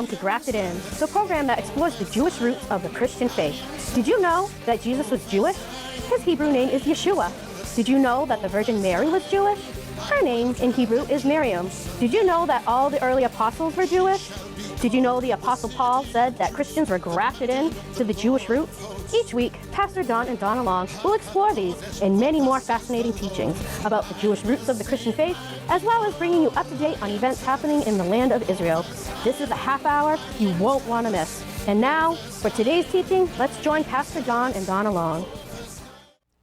welcome to Grafted In, the program that explores the Jewish roots of the Christian faith. Did you know that Jesus was Jewish? His Hebrew name is Yeshua. Did you know that the Virgin Mary was Jewish? Her name in Hebrew is Miriam. Did you know that all the early apostles were Jewish? Did you know the Apostle Paul said that Christians were grafted in to the Jewish roots? Each week, Pastor Don and Donna Long will explore these and many more fascinating teachings about the Jewish roots of the Christian faith, as well as bringing you up to date on events happening in the land of Israel. This is a half hour you won't want to miss. And now, for today's teaching, let's join Pastor Don and Donna Long.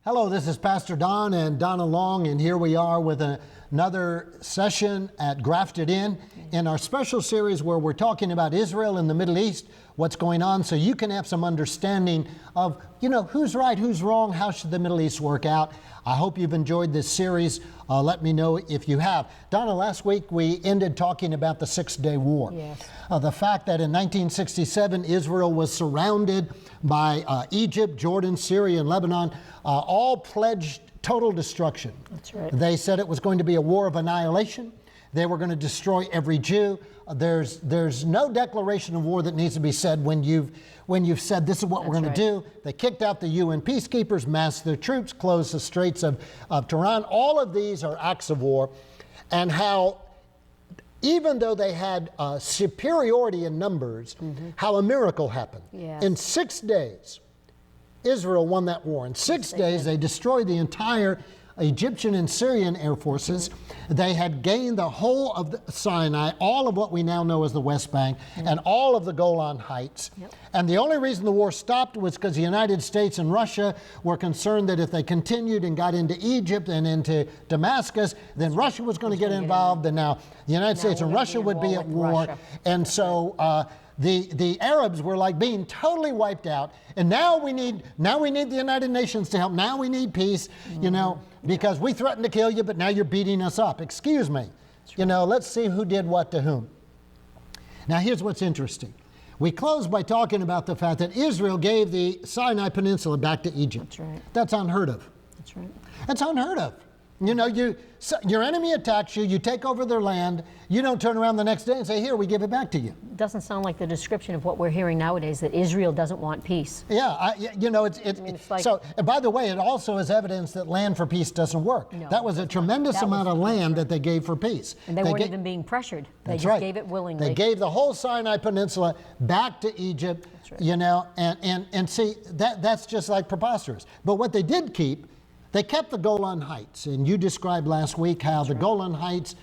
Hello, this is Pastor Don and Donna Long, and here we are with another session at Grafted in our special series where we're talking about Israel and the Middle East, what's going on, so you can have some understanding of, who's right, who's wrong, how should the Middle East work out. I hope you've enjoyed this series. Let me know if you have. Donna, last week we ended talking about the Six-Day War. Yes. The fact that in 1967 Israel was surrounded by Egypt, Jordan, Syria, and Lebanon, all pledged total destruction. That's right. They said it was going to be a war of annihilation. They were going to destroy every Jew. There's no declaration of war that needs to be said when you've said this is what we're going to do. They kicked out the UN peacekeepers, massed their troops, closed the Straits of Tehran. All of these are acts of war, and how even though they had superiority in numbers, how a miracle happened. Yes. In 6 days, Israel won that war. In 6 days, they destroyed the entire Egyptian and Syrian air forces. They had gained the whole of the Sinai, all of what we now know as the West Bank, and all of the Golan Heights. Yep. And the only reason the war stopped was because the United States and Russia were concerned that if they continued and got into Egypt and into Damascus, then Russia was going to get involved, and now the United States and Russia would be at war. And so the Arabs were like being totally wiped out, and now we need the United Nations to help. Now we need peace, because we threatened to kill you, but now you're beating us up. Excuse me. Let's see who did what to whom. Now here's what's interesting. We close by talking about the fact that Israel gave the Sinai Peninsula back to Egypt. That's right. That's unheard of. That's right. That's unheard of. Your enemy attacks you, you take over their land, you don't turn around the next day and say, here, we give it back to you. Doesn't sound like the description of what we're hearing nowadays, that Israel doesn't want peace. Yeah, it's like, so, and by the way, it also is evidence that land for peace doesn't work. No, that was a tremendous amount of land that they gave for peace. And they weren't even being pressured. They just gave it willingly. They gave the whole Sinai Peninsula back to Egypt, and see, that's just like preposterous. But what they did keep, they kept the Golan Heights, and you described last week how the Golan Heights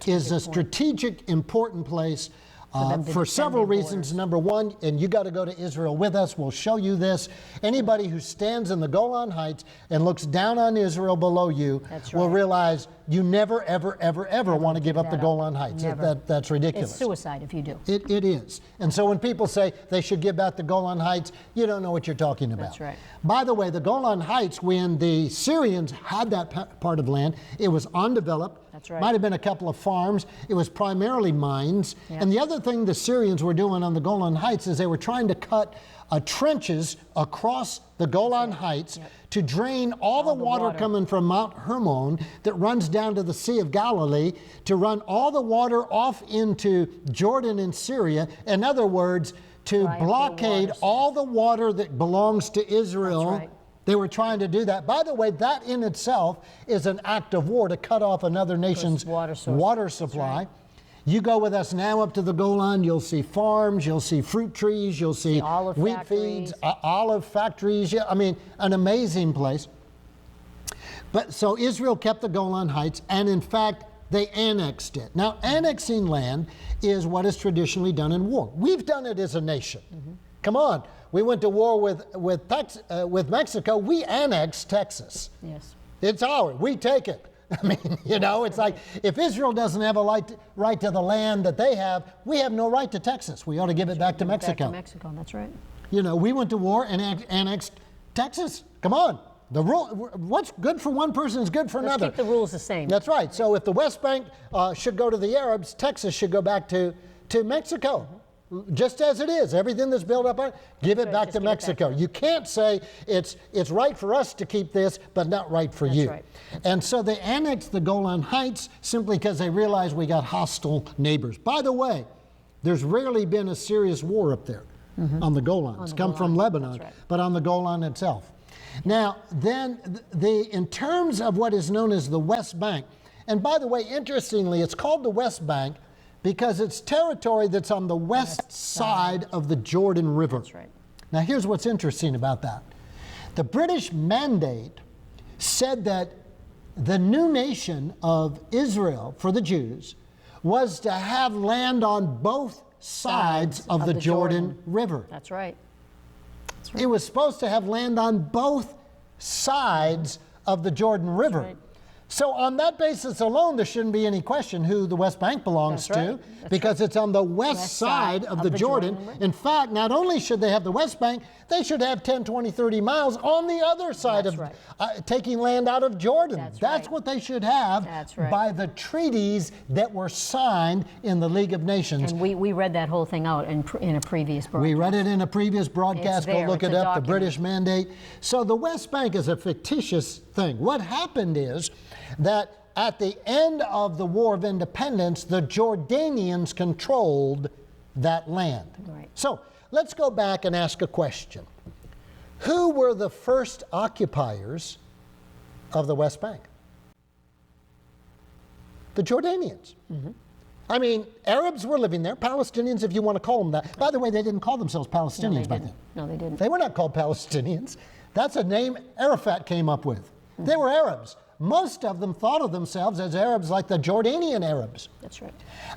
is a strategic, important place for several reasons. Number one, and you got to go to Israel with us, we'll show you this. Anybody who stands in the Golan Heights and looks down on Israel below you will realize you never, ever, ever, ever want to give up the Golan Heights. That's ridiculous. It's suicide if you do. It is. And so when people say they should give back the Golan Heights, you don't know what you're talking about. That's right. By the way, the Golan Heights, when the Syrians had that part of land, it was undeveloped. That's right. Might have been a couple of farms. It was primarily mines. Yep. And the other thing the Syrians were doing on the Golan Heights is they were trying to cut trenches across the Golan Heights to drain all the water coming from Mount Hermon that runs down to the Sea of Galilee, to run all the water off into Jordan and Syria. In other words, to blockade all the water that belongs to Israel. That's right. They were trying to do that. By the way, that in itself is an act of war, to cut off another nation's water supply. Right. You go with us now up to the Golan, you'll see farms, you'll see fruit trees, you'll see wheat fields, olive factories. I mean, an amazing place. But so Israel kept the Golan Heights, and in fact, they annexed it. Now, annexing land is what is traditionally done in war. We've done it as a nation. Come on. We went to war with Mexico. We annexed Texas. Yes. It's ours. We take it. I mean, it's like if Israel doesn't have a right to the land that they have, we have no right to Texas. We ought to give it back to Mexico. Back to Mexico, that's right. We went to war and annexed Texas. Come on. The rule, what's good for one person is good for another. Let's keep the rules the same. That's right. So if the West Bank should go to the Arabs, Texas should go back to Mexico. Just as it is, everything that's built up on it, give it back to Mexico. You can't say it's right for us to keep this, but not right for you. Right. And so they annexed the Golan Heights simply because they realized we got hostile neighbors. By the way, There's rarely been a serious war up there on the Golan. It's come from Lebanon, but on the Golan itself. Now, then, in terms of what is known as the West Bank, and by the way, interestingly, it's called the West Bank because it's territory that's on the west side of the Jordan River. That's right. Now, here's what's interesting about that. The British mandate said that the new nation of Israel for the Jews was to have land on both sides of the Jordan River. That's right. That's right. It was supposed to have land on both sides of the Jordan River. right. So on that basis alone, there shouldn't be any question who the West Bank belongs That's to, right. That's because it's on the west side of the Jordan. River. In fact, not only should they have the West Bank, they should have 10, 20, 30 miles on the other side That's of right. taking land out of Jordan. That's That's right. what they should have That's right. by the treaties that were signed in the League of Nations. And we read that whole thing out in a previous broadcast. We read it in a previous broadcast. It's Go there. look It's it a up, the document. British mandate. So the West Bank is a fictitious thing. What happened is that at the end of the War of Independence, the Jordanians controlled that land. Right. So let's go back and ask a question. Who were the first occupiers of the West Bank? The Jordanians. I mean, Arabs were living there, Palestinians, if you want to call them that. By the way, they didn't call themselves Palestinians back then. No, they didn't. They were not called Palestinians. That's a name Arafat came up with. They were Arabs. Most of them thought of themselves as Arabs like the Jordanian Arabs. That's right.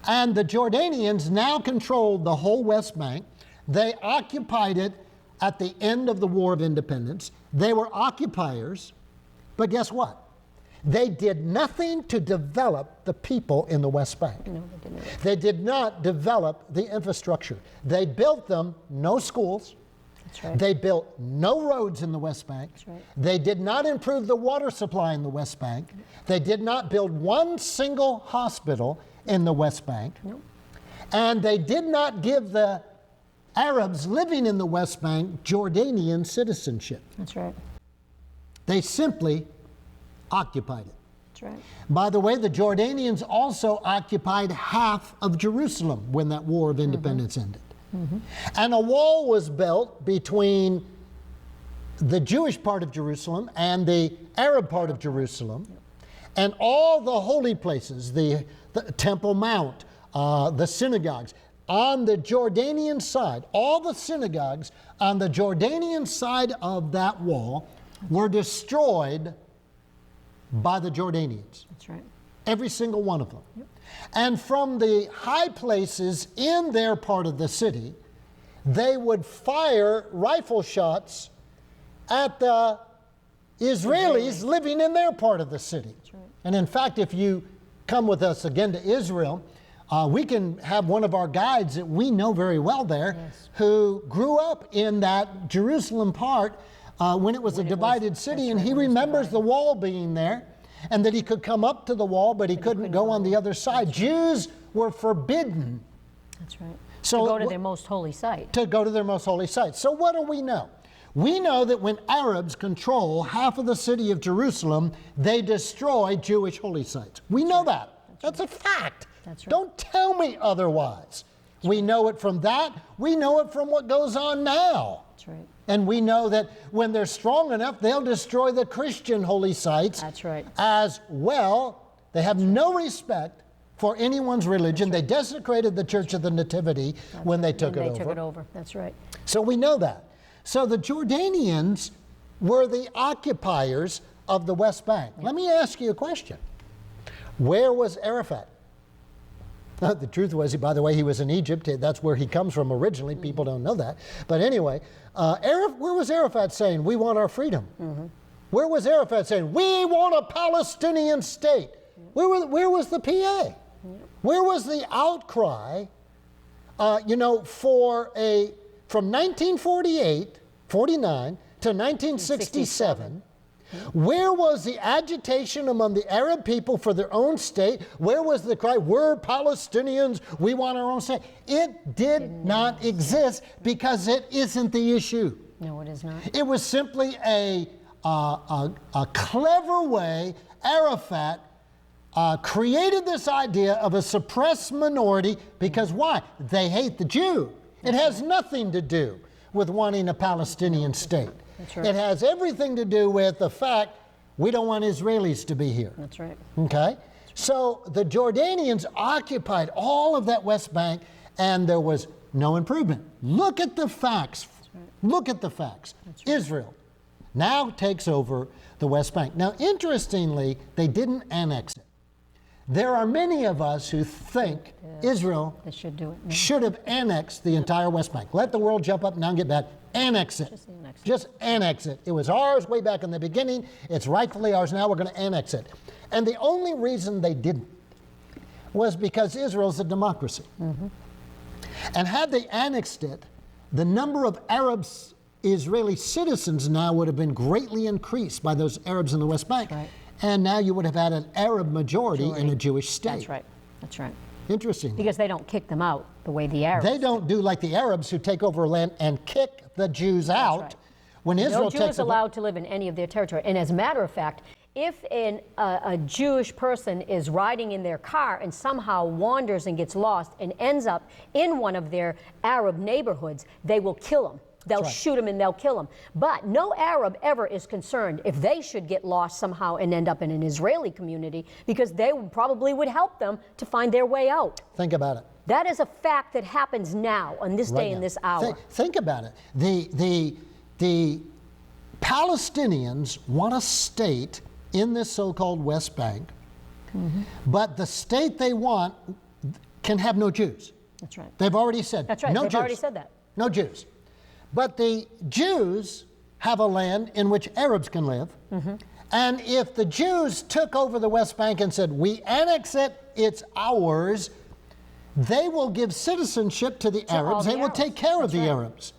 And the Jordanians now controlled the whole West Bank. They occupied it at the end of the War of Independence. They were occupiers, but guess what? They did nothing to develop the people in the West Bank. No, they didn't. They did not develop the infrastructure. They built them no schools. That's right. They built no roads in the West Bank. That's right. They did not improve the water supply in the West Bank. They did not build one single hospital in the West Bank. Nope. And they did not give the Arabs living in the West Bank Jordanian citizenship. That's right. They simply occupied it. That's right. By the way, the Jordanians also occupied half of Jerusalem when that War of Independence ended. And a wall was built between the Jewish part of Jerusalem and the Arab part of Jerusalem. And all the holy places, the Temple Mount, the synagogues, on the Jordanian side, all the synagogues on the Jordanian side of that wall were destroyed by the Jordanians. That's right. Every single one of them. And from the high places in their part of the city, they would fire rifle shots at the Israelis living in their part of the city. right. And in fact, if you come with us again to Israel, we can have one of our guides that we know very well there, Yes. who grew up in that Jerusalem part when it was a divided city, and he remembers the wall being there, and that he could come up to the wall, but he couldn't go on the other side. Jews were forbidden That's right. So to go to their most holy site. to go to their most holy site. So what do we know? We know that when Arabs control half of the city of Jerusalem, they destroy Jewish holy sites. We know that. That's a fact. That's right. Don't tell me otherwise. We know it from that. We know it from what goes on now. That's right. And we know that when they're strong enough, they'll destroy the Christian holy sites That's right. as well. They have no respect for anyone's religion. They desecrated the Church of the Nativity when they took it over. They took it over. That's right. So we know that. So the Jordanians were the occupiers of the West Bank. Let me ask you a question. Where was Arafat? The truth was, by the way, he was in Egypt. That's where he comes from originally. People don't know that. But anyway, where was Arafat saying, we want our freedom? Where was Arafat saying, we want a Palestinian state? Where was the PA? Where was the outcry, from 1948, 49 to 1967, where was the agitation among the Arab people for their own state? Where was the cry, we're Palestinians, we want our own state? It did not exist because it isn't the issue. No, it is not. It was simply a clever way Arafat created this idea of a suppressed minority because why? They hate the Jew. It has nothing to do with wanting a Palestinian state. That's right. It has everything to do with the fact we don't want Israelis to be here. That's right. Okay? So the Jordanians occupied all of that West Bank, and there was no improvement. Look at the facts. Look at the facts. Israel now takes over the West Bank. Now, interestingly, they didn't annex it. There are many of us who think Israel should have annexed the entire West Bank. Let the world jump up and down and get back. Annex it. Just annex it. It was ours way back in the beginning. It's rightfully ours now. We're going to annex it. And the only reason they didn't was because Israel's a democracy. And had they annexed it, the number of Arabs, Israeli citizens now would have been greatly increased by those Arabs in the West Bank. Right. And now you would have had an Arab majority in a Jewish state. That's right. That's right. Interesting. Because they don't kick them out the way the Arabs They don't do like the Arabs who take over land and kick the Jews out. right. When Israel No Jew takes is allowed to live in any of their territory. And as a matter of fact, if a Jewish person is riding in their car and somehow wanders and gets lost and ends up in one of their Arab neighborhoods, they will kill him. They'll shoot him and they'll kill him. But no Arab ever is concerned if they should get lost somehow and end up in an Israeli community, because they probably would help them to find their way out. Think about it. That is a fact that happens now, on this day, in this hour. Think about it. The Palestinians want a state in this so-called West Bank, but the state they want can have no Jews. That's right. They've already said That's right. no They've Jews. already said that. No Jews. But the Jews have a land in which Arabs can live. And if the Jews took over the West Bank and said, we annex it, it's ours, they will give citizenship to the Arabs. They will take care of the Arabs.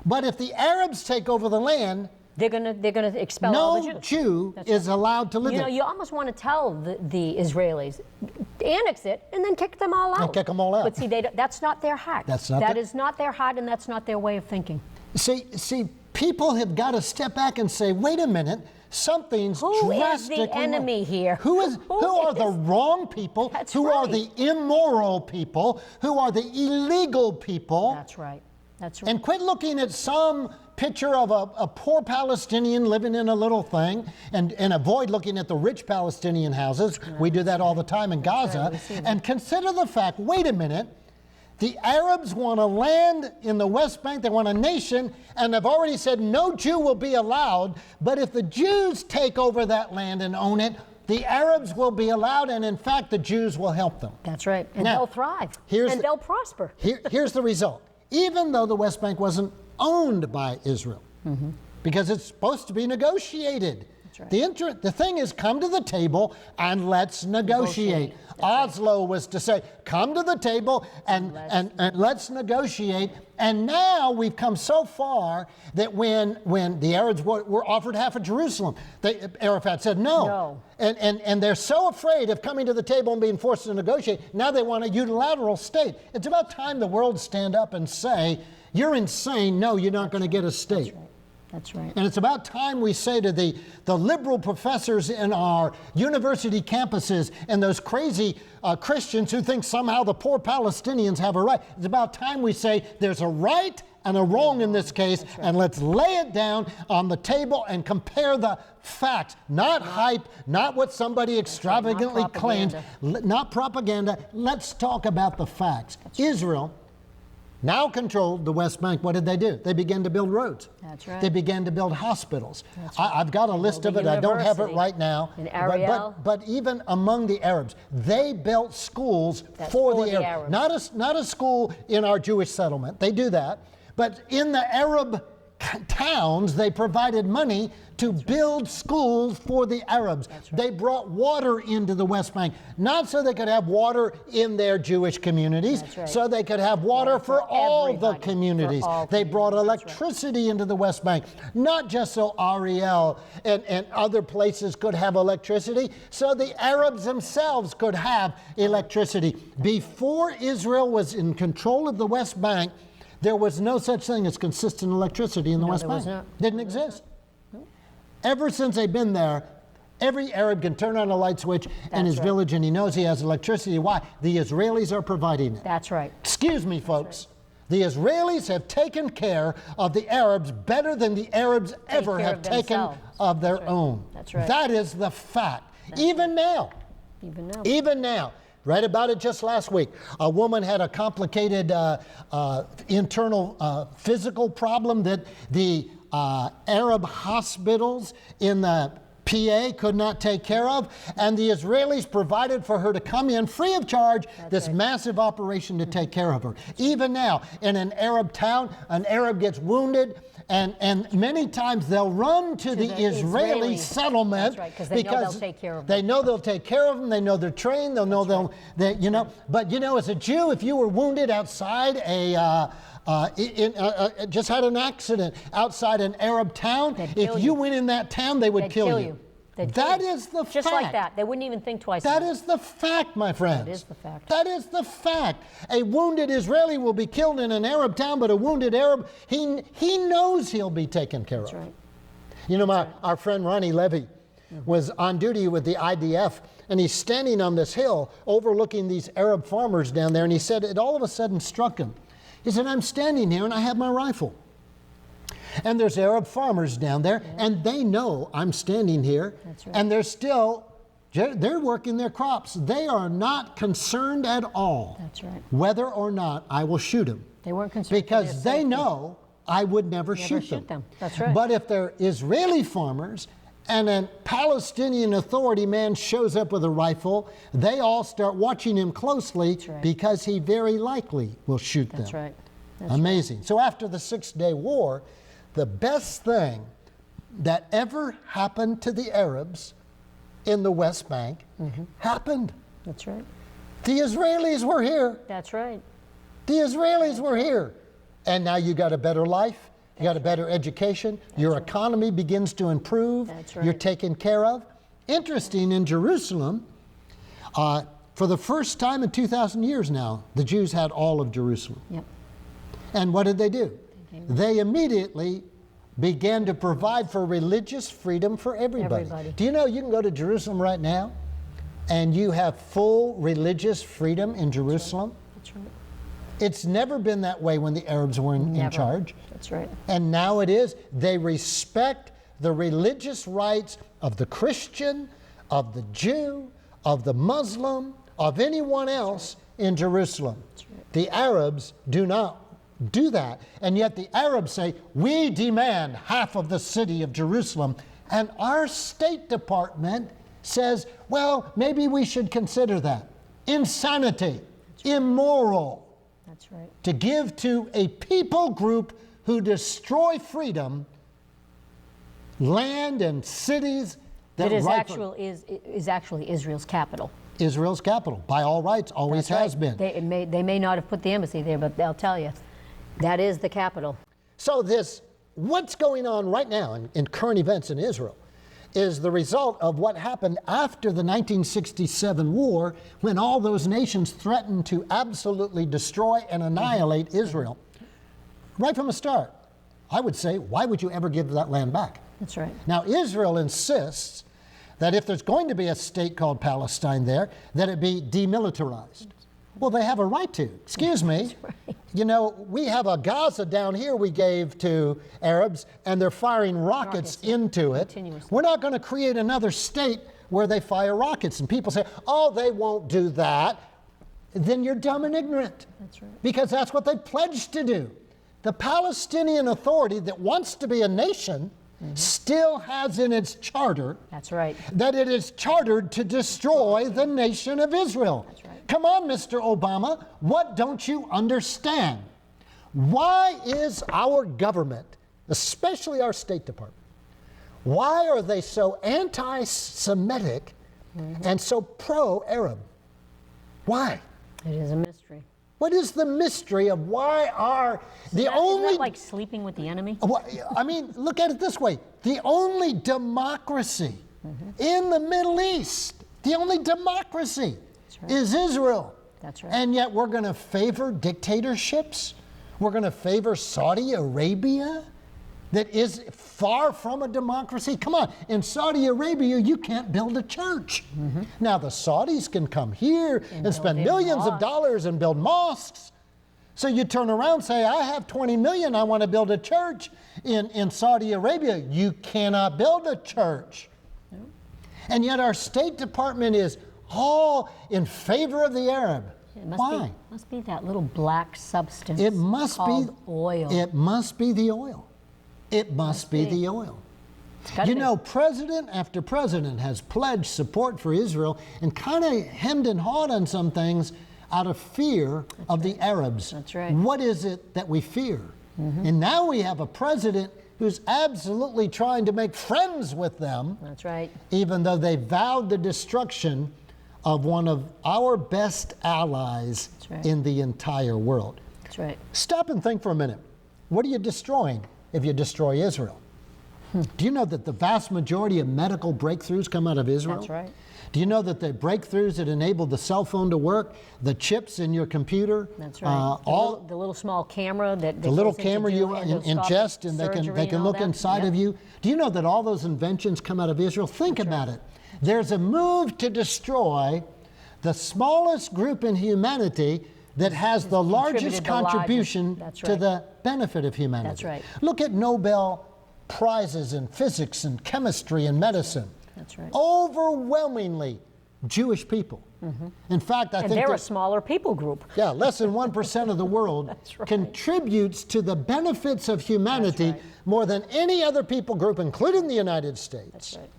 But if the Arabs take over the land, they're gonna expel all the Jews. No Jew is allowed to live there. You almost want to tell the Israelis, annex it and then kick them all out. And kick them all out. But see, that's not their heart. That is not their heart, and that's not their way of thinking. See, people have got to step back and say, wait a minute, something's Who is drastically the enemy wrong. here? Who are the wrong people? That's who are right. the immoral people? Who are the illegal people? That's right. That's right. And quit looking at some picture of a poor Palestinian living in a little thing and avoid looking at the rich Palestinian houses. We do that all the time in Gaza. And consider the fact, wait a minute, the Arabs want a land in the West Bank, they want a nation, and they've already said no Jew will be allowed, but if the Jews take over that land and own it, the Arabs will be allowed, and in fact the Jews will help them. That's right. And Now, they'll thrive. And they'll prosper. Here's the result. Even though the West Bank wasn't owned by Israel, because it's supposed to be negotiated. Right. The thing is, come to the table and let's negotiate. Oslo was to say, come to the table and let's negotiate. And now we've come so far that when the Arabs were offered half of Jerusalem, Arafat said no. And they're so afraid of coming to the table and being forced to negotiate. Now they want a unilateral state. It's about time the world stand up and say, you're insane. No, you're not going to get a state. That's right. And it's about time we say to the liberal professors in our university campuses and those crazy Christians who think somehow the poor Palestinians have a right. It's about time we say there's a right and a wrong in this case, and let's lay it down on the table and compare the facts, not hype, not what somebody extravagantly claims, not propaganda. Let's talk about the facts. Israel now controlled the West Bank. What did they do? They began to build roads. That's right. They began to build hospitals. That's right. I've got a list of it. I don't have it right now. In Ariel. But even among the Arabs, they built schools for the Arabs. Not a school in our Jewish settlement. They do that. But in the Arab towns, they provided money to build schools for the Arabs. They brought water into the West Bank, not so they could have water in their Jewish communities, so they could have water for all the communities. They brought electricity into the West Bank, not just so Ariel and other places could have electricity, so the Arabs themselves could have electricity. Before Israel was in control of the West Bank, there was no such thing as consistent electricity in the West Bank. Didn't exist. Ever since they've been there, Every Arab can turn on a light switch in his village and he knows he has electricity. Why? The Israelis are providing it. That's right. Excuse me, folks. The Israelis have taken care of the Arabs better than the Arabs ever have taken of their own. That's right. That is the fact. Even now. Even now. Read about it just last week. A woman had a complicated internal physical problem that the Arab hospitals in the PA could not take care of, and the Israelis provided for her to come in free of charge, this massive operation to take care of her. Even now, in an Arab town, an Arab gets wounded, and many times they'll run to the Israeli settlement because they know they'll take care of them. They know they'll take care of them. They know they're trained. They'll know you know. But you know, as a Jew, if you were wounded outside just had an accident outside an Arab town, if you went in that town, they would kill you. That is the fact. Just like that. They wouldn't even think twice. That is the fact, my friends. That is the fact. That is the fact. A wounded Israeli will be killed in an Arab town, but a wounded Arab, he knows he'll be taken care of. Right. You know, our friend Ronnie Levy was on duty with the IDF, and he's standing on this hill overlooking these Arab farmers down there, and he said it all of a sudden struck him. He said, I'm standing here and I have my rifle. And there's Arab farmers down there, and they know I'm standing here, and they're working their crops. They are not concerned at all whether or not I will shoot them. They weren't concerned because they know I would never shoot them. That's right. But if they're Israeli farmers and a Palestinian Authority man shows up with a rifle, they all start watching him closely because he very likely will shoot them. That's right. Amazing. So after the 6-day war, the best thing that ever happened to the Arabs in the West Bank happened. That's right. The Israelis were here. That's right. The Israelis were here. And now you got a better life. You got a better education. Your economy begins to improve. You're taken care of. Interesting, in Jerusalem, for the first time in 2,000 years now, the Jews had all of Jerusalem. Yep. And what did they do? They immediately began to provide for religious freedom for everybody. Do you know you can go to Jerusalem right now and you have full religious freedom in Jerusalem? That's right. It's never been that way when the Arabs were in charge. That's right. And now it is. They respect the religious rights of the Christian, of the Jew, of the Muslim, of anyone else in Jerusalem. The Arabs do not do that. And yet the Arabs say, we demand half of the city of Jerusalem. And our State Department says, well, maybe we should consider that. Insanity, immoral. That's right. To give to a people group who destroy freedom, land and cities that is actually Israel's capital. Israel's capital, by all rights, always has been. They may not have put the embassy there, but they'll tell you. That is the capital. So what's going on right now in current events in Israel is the result of what happened after the 1967 war, when all those nations threatened to absolutely destroy and annihilate Israel. Right from the start, I would say, why would you ever give that land back? That's right. Now, Israel insists that if there's going to be a state called Palestine there, that it be demilitarized. Well, they have a right to. Excuse me. Right. You know, we have a Gaza down here we gave to Arabs, and they're firing rockets into it. We're not going to create another state where they fire rockets. And people say, oh, they won't do that. Then you're dumb and ignorant. That's right. Because that's what they pledged to do. The Palestinian Authority that wants to be a nation still has in its charter that it is chartered to destroy the nation of Israel. That's right. Come on, Mr. Obama, what don't you understand? Why is our government, especially our State Department, why are they so anti-Semitic and so pro-Arab? Why? It is a mystery. What is the mystery of why are the only... Isn't that like sleeping with the enemy? Well, I mean, look at it this way. The only democracy in the Middle East, the only democracy is Israel. That's right. And yet we're going to favor dictatorships? We're going to favor Saudi Arabia? that is far from a democracy. Come on, in Saudi Arabia, you can't build a church. Now, the Saudis can come here and spend millions of dollars and build mosques. So you turn around and say, I have 20 million, I want to build a church in Saudi Arabia. You cannot build a church. And yet our State Department is all in favor of the Arab. Why? Must be that little black substance. It must be oil. It must be the oil. It must be the oil. You know, president after president has pledged support for Israel and kind of hemmed and hawed on some things out of fear of the Arabs. That's right. What is it that we fear? And now we have a president who's absolutely trying to make friends with them. That's right. Even though they vowed the destruction of one of our best allies in the entire world. That's right. Stop and think for a minute. What are you destroying if you destroy Israel? Do you know that the vast majority of medical breakthroughs come out of Israel? That's right. Do you know that the breakthroughs that enabled the cell phone to work, the chips in your computer, that's right. The little small camera that the little camera you ingest and they can look inside of you. Do you know that all those inventions come out of Israel? Think about it. There's a move to destroy the smallest group in humanity that has the largest contribution to the benefit of humanity. That's right. Look at Nobel Prizes in physics and chemistry and medicine. That's right. Overwhelmingly Jewish people. In fact, I think they're a smaller people group. Yeah, less than 1% of the world contributes to the benefits of humanity more than any other people group, including the United States. That's right.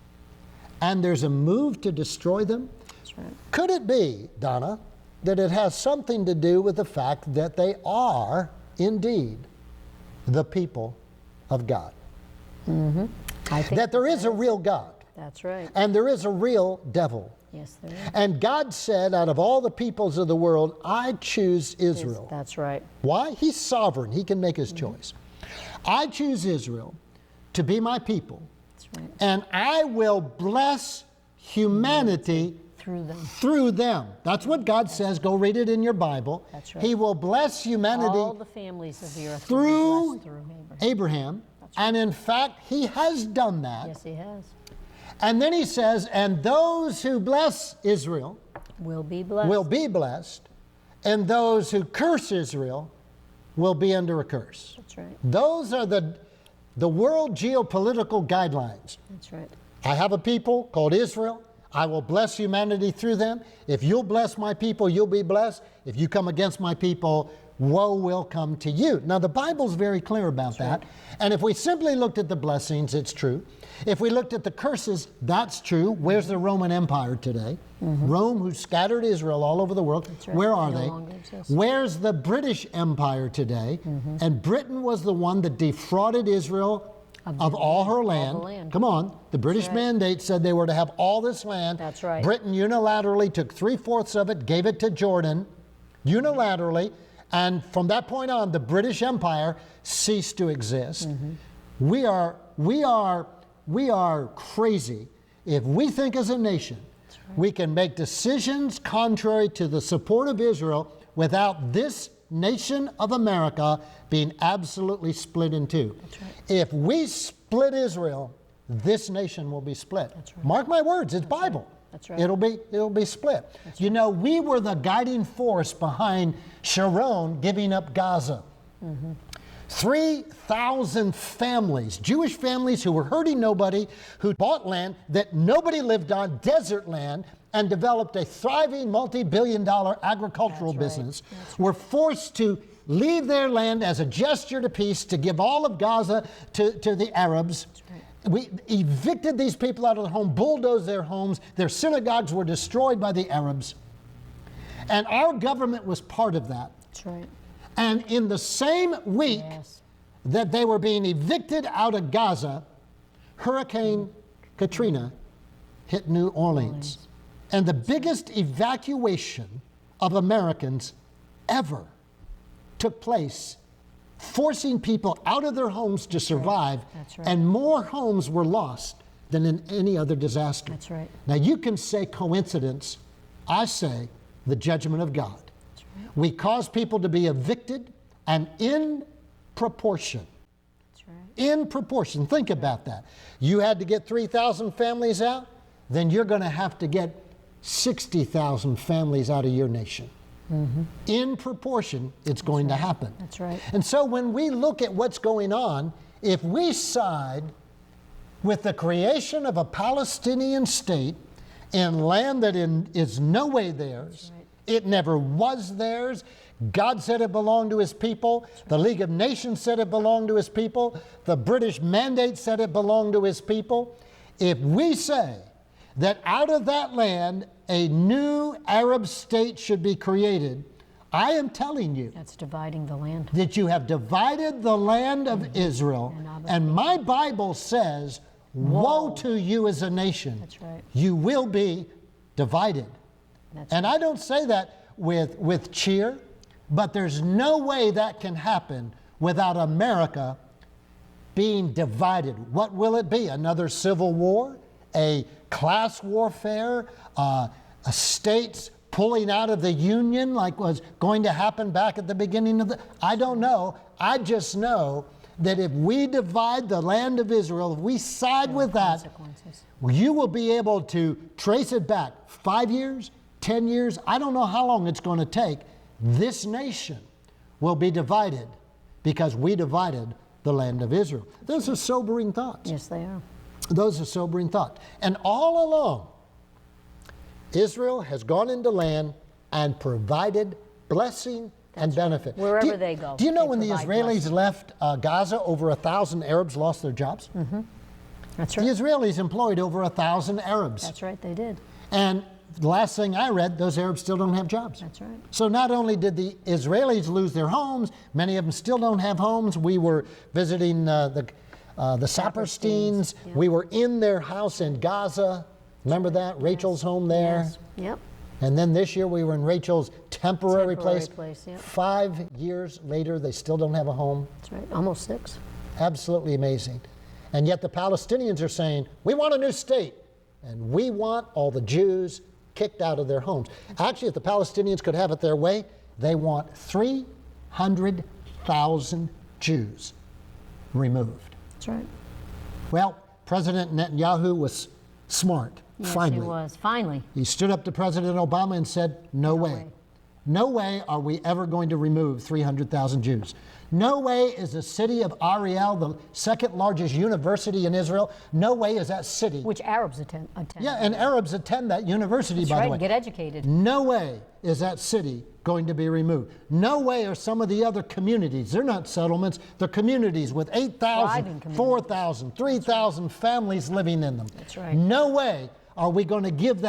And there's a move to destroy them. That's right. Could it be, Donna, that it has something to do with the fact that they are indeed the people of God? I think that there is a real God. That's right. And there is a real devil. Yes, there is. And God said, out of all the peoples of the world, I choose Israel. That's right. Why? He's sovereign. He can make his choice. I choose Israel to be my people. That's right. And I will bless humanity through them. That's what God says. Go read it in your Bible. That's right. He will bless humanity all the families of the earth through Abraham. Abraham. And in fact, he has done that. Yes, he has. And then he says, and those who bless Israel will be blessed. And those who curse Israel will be under a curse. That's right. Those are the world geopolitical guidelines. That's right. I have a people called Israel. I will bless humanity through them. If you'll bless my people, you'll be blessed. If you come against my people, woe will come to you. Now, the Bible's very clear about that. And if we simply looked at the blessings, it's true. If we looked at the curses, that's true. Where's the Roman Empire today? Rome, who scattered Israel all over the world. Where are they? Where's the British Empire today? And Britain was the one that defrauded Israel of all her land. Come on. The British mandate said they were to have all this land. That's right. Britain unilaterally took 3/4 of it, gave it to Jordan, unilaterally. And from that point on, the British Empire ceased to exist. We are crazy if we think as a nation we can make decisions contrary to the support of Israel without this nation of America being absolutely split in two. If we split Israel, this nation will be split. Mark my words, it's Bible. That's right. It'll be split. You know, we were the guiding force behind Sharon giving up Gaza. 3,000 families, Jewish families who were hurting nobody, who bought land that nobody lived on, desert land, and developed a thriving multi-billion-dollar agricultural business, were forced to leave their land as a gesture to peace, to give all of Gaza to the Arabs. We evicted these people out of their home, bulldozed their homes. Their synagogues were destroyed by the Arabs. And our government was part of that. That's right. And in the same week that they were being evicted out of Gaza, Hurricane Katrina hit New Orleans. And the biggest evacuation of Americans ever took place, forcing people out of their homes to survive. That's right. And more homes were lost than in any other disaster. That's right. Now you can say coincidence. I say the judgment of God. That's right. We cause people to be evicted, and in proportion, In proportion. Think about that. You had to get 3,000 families out, then you're going to have to get 60,000 families out of your nation. In proportion, it's going to happen. That's right. And so when we look at what's going on, if we side with the creation of a Palestinian state in land that is no way theirs, it never was theirs. God said it belonged to his people. The League of Nations said it belonged to his people. The British Mandate said it belonged to his people. If we say that out of that land a new Arab state should be created, I am telling you That's dividing the land. that you have divided the land of Israel. And my Bible says, woe to you as a nation. That's right. You will be divided. And I don't say that with cheer, but there's no way that can happen without America being divided. What will it be? Another civil war? A class warfare? States pulling out of the Union like was going to happen back at the beginning of the... I don't know. I just know that if we divide the land of Israel, if we side with that, you will be able to trace it back 5 years, 10 years. I don't know how long it's going to take. This nation will be divided because we divided the land of Israel. Those are sobering thoughts. Yes, they are. Those are sobering thoughts. And all along, Israel has gone into land and provided blessing and benefit. Wherever they go. Do you know they when the Israelis left Gaza, over 1,000 Arabs lost their jobs? That's The right. Israelis employed over 1,000 Arabs. That's right, they did. And the last thing I read, those Arabs still don't have jobs. That's right. So not only did the Israelis lose their homes, many of them still don't have homes. We were visiting the Sapersteins. Yeah. We were in their house in Gaza. Remember that? Rachel's home there. Yes. Yep. And then this year we were in Rachel's temporary place. Yep. 5 years later, they still don't have a home. That's right. Almost 6. Absolutely amazing. And yet the Palestinians are saying, we want a new state. And we want all the Jews kicked out of their homes. Actually, if the Palestinians could have it their way, they want 300,000 Jews removed. That's right. Well, President Netanyahu was smart, Yes, finally. he was. Finally. He stood up to President Obama and said, no way. No way are we ever going to remove 300,000 Jews. No way is the city of Ariel, the second largest university in Israel, no way is that city. Which Arabs attend. Yeah, and Arabs attend that university, That's by right, the way. get educated. No way is that city going to be removed. No way are some of the other communities. They're not settlements. They're communities with 8,000, Thriving communities. 4,000, 3,000 families living in them. That's right. No way are we going to give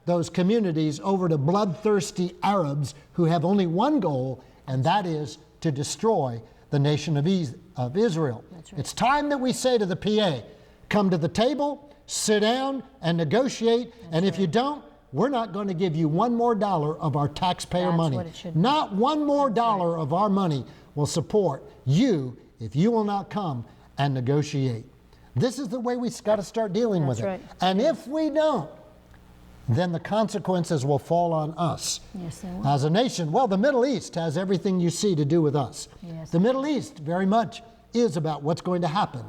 those communities over to bloodthirsty Arabs who have only one goal, and that is to destroy the nation of Israel. That's right. It's time that we say to the PA, come to the table, sit down, and negotiate, and if you don't, we're not going to give you $1 more of our taxpayer That's money. what it should be. Not $1 more of our money will support you if you will not come and negotiate. This is the way we've got to start dealing with it. Right. And if we don't, then the consequences will fall on us. Yes, they will. As a nation, well, the Middle East has everything you see to do with us. Yes. The Middle East very much is about what's going to happen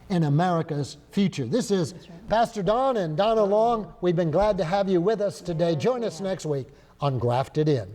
in America's future. This is Pastor Don and Donna Long. We've been glad to have you with us today. Join us next week on Grafted In.